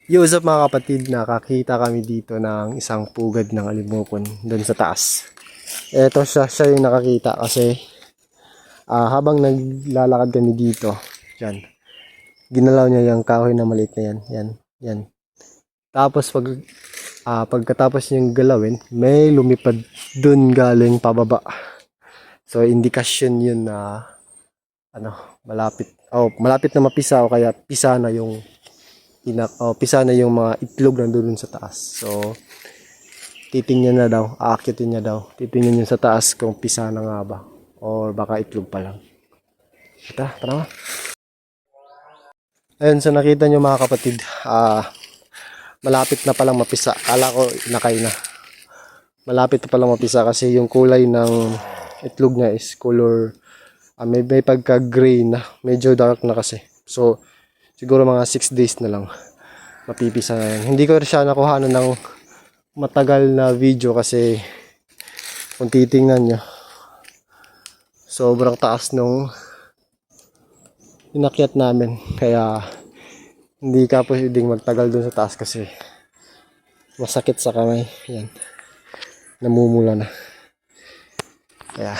Yo, what's up mga kapatid? Nakakita kami dito ng isang pugad ng alimokon doon sa taas. Eto siya yung nakakita kasi habang naglalakad kami dito, yan, ginalaw niya yung kahoy na maliit na yan. Yan, yan. Tapos pagkatapos niyang galawin, may lumipad doon galing pababa. So indikasyon yun na malapit na mapisa o kaya pisa na yung pisa na yung mga itlog nandun sa taas. So, titingnan na daw, aakyatin niya daw. Titingnan niya sa taas kung pisa na nga ba. Or baka itlog pa lang. Tara nga. Ayun, so nakita niyo mga kapatid, malapit na palang mapisa. Kala ko inakay na. Malapit na palang mapisa kasi yung kulay ng itlog niya is color, may pagka-gray na. Medyo dark na kasi. So, siguro mga 6 days na lang mapipisa na yan. Hindi ko siya nakuha ng matagal na video kasi kung titingnan nyo, sobrang taas nung inakyat namin. Kaya hindi ka pwedeng magtagal dun sa taas kasi masakit sa kamay. Yan. Namumula na. Kaya